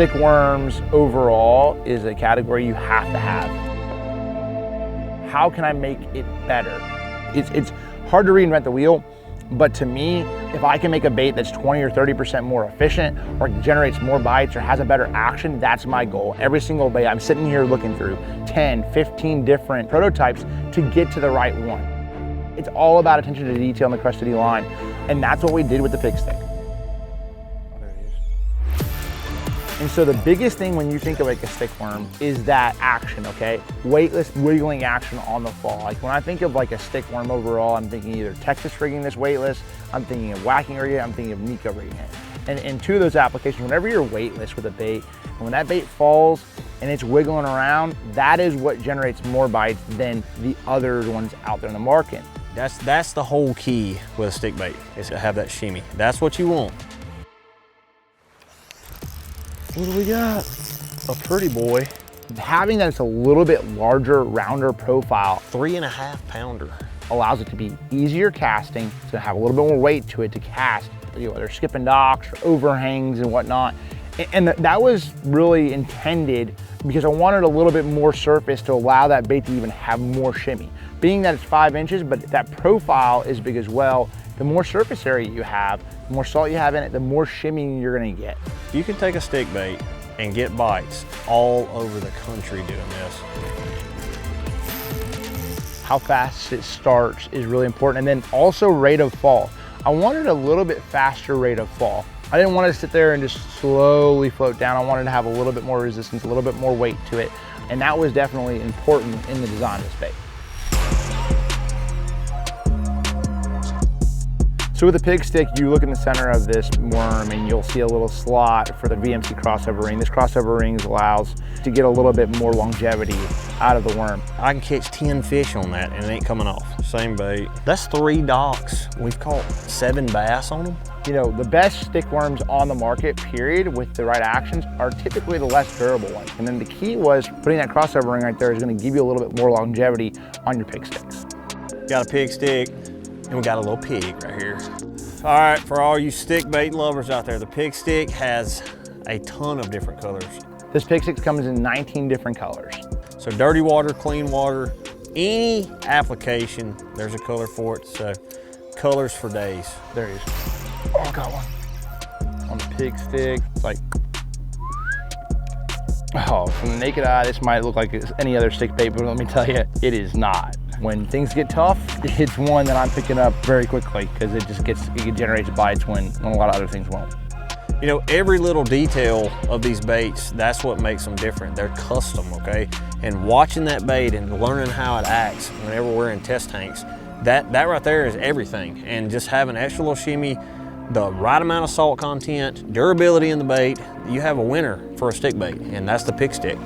Stick worms overall is a category you have to have. How can I make it better? It's hard to reinvent the wheel, but to me, if I can make a bait that's 20 or 30% more efficient, or generates more bites, or has a better action, that's my goal. Every single bait, I'm sitting here looking through 10, 15 different prototypes to get to the right one. It's all about attention to detail in the CrushCity line, and that's what we did with the Pigstick. And so the biggest thing when you think of like a stick worm is that action, okay? Weightless wiggling action on the fall. Like when I think of like a stick worm overall, I'm thinking either Texas rigging this weightless, I'm thinking of Wacky Rigging, I'm thinking of Neko Rigging it. And in two of those applications, whenever you're weightless with a bait, and when that bait falls and it's wiggling around, that is what generates more bites than the other ones out there in the market. That's the whole key with a stick bait, is to have that shimmy. That's what you want. What do we got? A pretty boy. Having that it's a little bit larger, rounder profile. 3.5 pounder. Allows it to be easier casting, to have a little bit more weight to it to cast, whether skipping docks or overhangs and whatnot. And that was really intended because I wanted a little bit more surface to allow that bait to even have more shimmy. Being that it's 5 inches, but that profile is big as well, the more surface area you have, the more salt you have in it, the more shimmy you're gonna get. You can take a stick bait and get bites all over the country doing this. How fast it starts is really important, and then also rate of fall. I wanted a little bit faster rate of fall. I didn't want to sit there and just slowly float down. I wanted to have a little bit more resistance, a little bit more weight to it, and that was definitely important in the design of this bait. So with the Pigstick, you look in the center of this worm and you'll see a little slot for the VMC crossover ring. This crossover ring allows to get a little bit more longevity out of the worm. I can catch 10 fish on that and it ain't coming off. Same bait. That's 3 docks. We've caught 7 bass on them. You know, the best stick worms on the market, period, with the right actions, are typically the less durable ones. And then the key was putting that crossover ring right there is gonna give you a little bit more longevity on your pig sticks. Got a pig stick. And we got a little pig right here. All right, for all you stick bait lovers out there, the Pigstick has a ton of different colors. This Pigstick comes in 19 different colors. So dirty water, clean water, any application, there's a color for it. So colors for days. There he is. Oh, I got one. On the Pigstick, it's like, oh, from the naked eye, this might look like it's any other stick bait, but let me tell you, it is not. When things get tough, it's one that I'm picking up very quickly because it generates bites when a lot of other things won't. You know, every little detail of these baits, that's what makes them different. They're custom, okay? And watching that bait and learning how it acts whenever we're in test tanks, that right there is everything. And just having extra little shimmy, the right amount of salt content, durability in the bait, you have a winner for a stick bait, and that's the Pigstick.